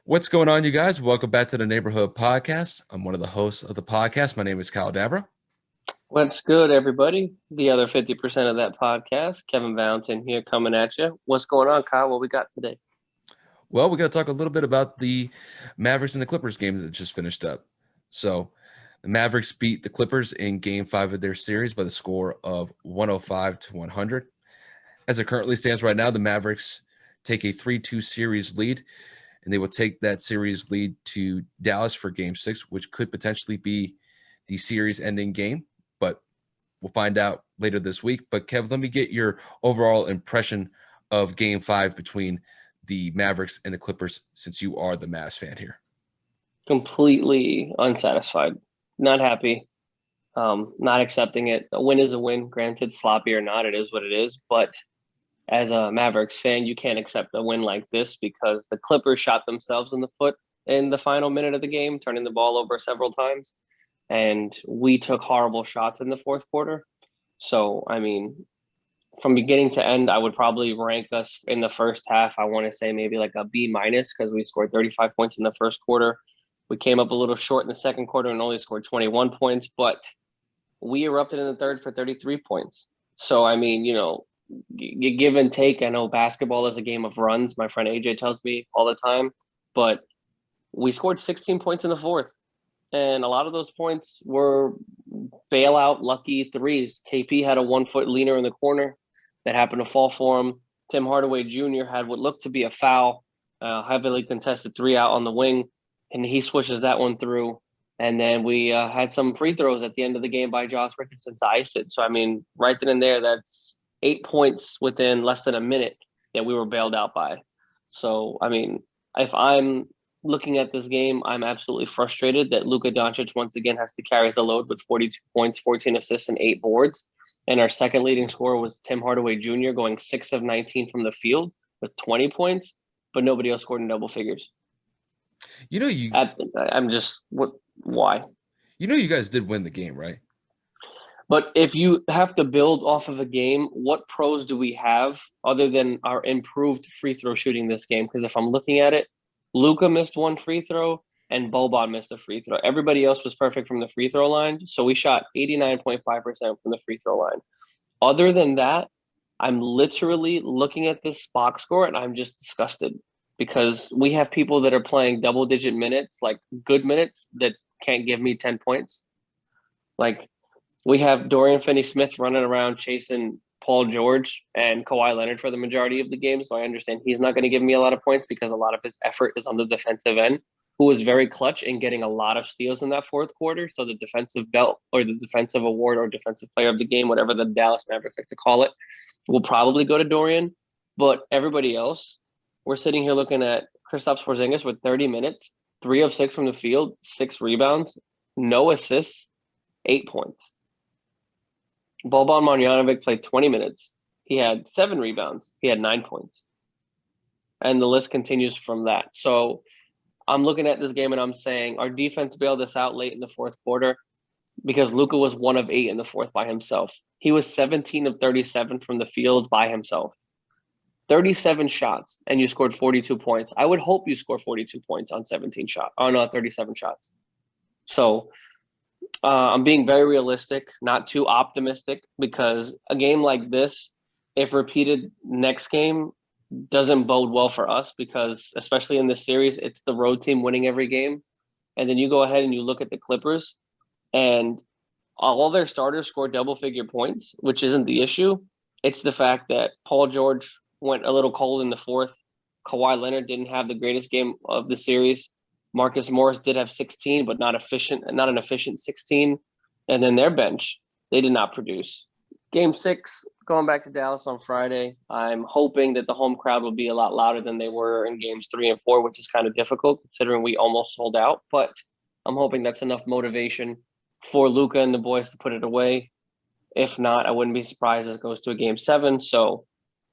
What's going on, you guys? Welcome back to the Neighborhood Podcast. I'm one of the hosts of the podcast. My name is Kyle Dabra. What's good, everybody? The other 50% of that podcast, Kevin Valentin here coming at you. What's going on, Kyle? What we got today? Well, we're going to talk a little bit about the Mavericks and the Clippers games that just finished up. So the Mavericks beat the Clippers in Game 5 of their series by the score of 105-100. As it currently stands right now, the Mavericks take a 3-2 series lead, and they will take that series lead to Dallas for Game 6, which could potentially be the series-ending game. But we'll find out later this week. But, Kev, let me get your overall impression of Game 5 between the Mavericks and the Clippers, since you are the Mavs fan here. Completely unsatisfied. Not happy. Not accepting it. A win is a win. Granted, sloppy or not, it is what it is. But as a Mavericks fan, you can't accept a win like this because the Clippers shot themselves in the foot in the final minute of the game, turning the ball over several times. And we took horrible shots in the fourth quarter. So, I mean, from beginning to end, I would probably rank us in the first half. I want to say maybe like a B minus because we scored 35 points in the first quarter. We came up a little short in the second quarter and only scored 21 points, but we erupted in the third for 33 points. So, I mean, you give and take. I know basketball is a game of runs. My friend AJ tells me all the time, but we scored 16 points in the fourth. And a lot of those points were bailout lucky threes. KP had a 1 foot leaner in the corner that happened to fall for him. Tim Hardaway Jr. had what looked to be a foul, heavily contested three out on the wing, and he swishes that one through. And then we had some free throws at the end of the game by Josh Richardson to ice it. So, I mean, right then and there, that's 8 points within less than a minute that we were bailed out by. So, I mean, if I'm looking at this game, I'm absolutely frustrated that Luka Doncic once again has to carry the load with 42 points, 14 assists, and 8 boards. And our second leading scorer was Tim Hardaway Jr. going 6 of 19 from the field with 20 points, but nobody else scored in double figures. I'm just why? You guys did win the game, right? But if you have to build off of a game, what pros do we have other than our improved free throw shooting this game? Because if I'm looking at it, Luka missed one free throw and Boban missed a free throw. Everybody else was perfect from the free throw line. So we shot 89.5% from the free throw line. Other than that, I'm literally looking at this box score and I'm just disgusted because we have people that are playing double-digit minutes, like good minutes, that can't give me 10 points. Like, we have Dorian Finney-Smith running around chasing Paul George and Kawhi Leonard for the majority of the game. So I understand he's not going to give me a lot of points because a lot of his effort is on the defensive end, who was very clutch in getting a lot of steals in that fourth quarter. So the defensive belt or the defensive award or defensive player of the game, whatever the Dallas Mavericks like to call it, will probably go to Dorian. But everybody else, we're sitting here looking at Kristaps Porzingis with 30 minutes, 3 of 6 from the field, 6 rebounds, no assists, 8 points. Boban Marjanovic played 20 minutes. He had 7 rebounds. He had 9 points. And the list continues from that. So I'm looking at this game and I'm saying our defense bailed us out late in the fourth quarter because Luka was 1 of 8 in the fourth by himself. He was 17 of 37 from the field by himself. 37 shots, and you scored 42 points. I would hope you score 42 points on 37 shots. So I'm being very realistic, not too optimistic, because a game like this, if repeated next game, doesn't bode well for us because, especially in this series, it's the road team winning every game. And then you go ahead and you look at the Clippers, and all their starters scored double-figure points, which isn't the issue. It's the fact that Paul George went a little cold in the fourth. Kawhi Leonard didn't have the greatest game of the series. Marcus Morris did have 16, but not an efficient 16. And then their bench, they did not produce. Game 6, going back to Dallas on Friday, I'm hoping that the home crowd will be a lot louder than they were in games 3 and 4, which is kind of difficult considering we almost sold out. But I'm hoping that's enough motivation for Luka and the boys to put it away. If not, I wouldn't be surprised if it goes to a game 7. So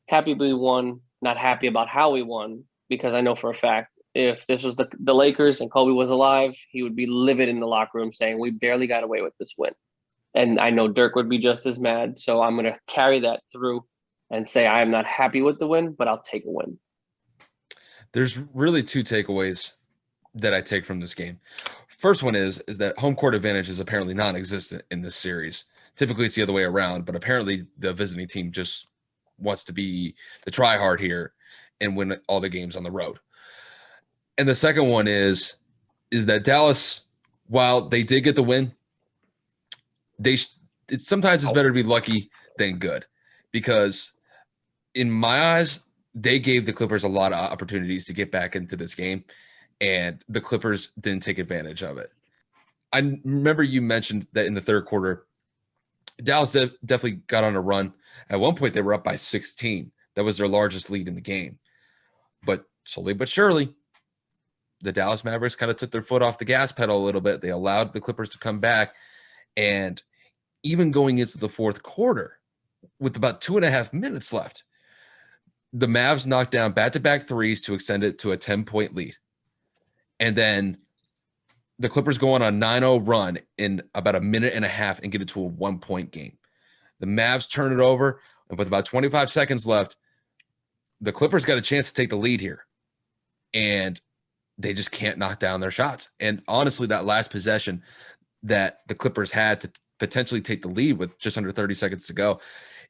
happy we won, not happy about how we won, because I know for a fact if this was the Lakers and Kobe was alive, he would be livid in the locker room saying, we barely got away with this win. And I know Dirk would be just as mad. So I'm going to carry that through and say I am not happy with the win, but I'll take a win. There's really 2 takeaways that I take from this game. First one is that home court advantage is apparently non-existent in this series. Typically, it's the other way around, but apparently the visiting team just wants to be the try hard here and win all the games on the road. And the second one is that Dallas, while they did get the win, sometimes it's better to be lucky than good, because in my eyes, they gave the Clippers a lot of opportunities to get back into this game, and the Clippers didn't take advantage of it. I remember you mentioned that in the third quarter, Dallas definitely got on a run. At one point, they were up by 16. That was their largest lead in the game. But slowly but surely, the Dallas Mavericks kind of took their foot off the gas pedal a little bit. They allowed the Clippers to come back. And even going into the fourth quarter, with about 2.5 minutes left, the Mavs knocked down back-to-back threes to extend it to a 10-point lead. And then the Clippers go on a 9-0 run in about a minute and a half and get it to a 1-point game. The Mavs turn it over, and with about 25 seconds left, the Clippers got a chance to take the lead here. And they just can't knock down their shots. And honestly, that last possession that the Clippers had to potentially take the lead with just under 30 seconds to go,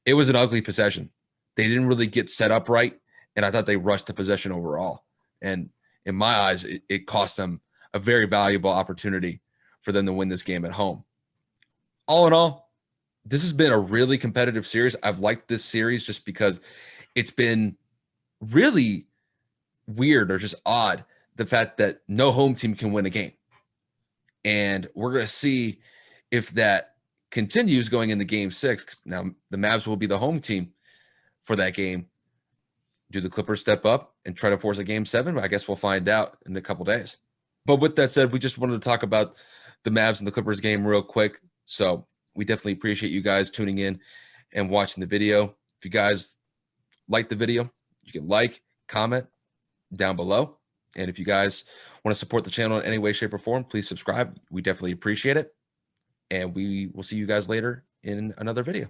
it was an ugly possession. They didn't really get set up right, and I thought they rushed the possession overall. And in my eyes, it cost them a very valuable opportunity for them to win this game at home. All in all, this has been a really competitive series. I've liked this series just because it's been really weird or just odd, the fact that no home team can win a game. And we're going to see if that continues going into game 6. Now, the Mavs will be the home team for that game. Do the Clippers step up and try to force a game 7? I guess we'll find out in a couple days. But with that said, we just wanted to talk about the Mavs and the Clippers game real quick. So we definitely appreciate you guys tuning in and watching the video. If you guys like the video, you can like, comment down below. And if you guys want to support the channel in any way, shape, or form, please subscribe. We definitely appreciate it. And we will see you guys later in another video.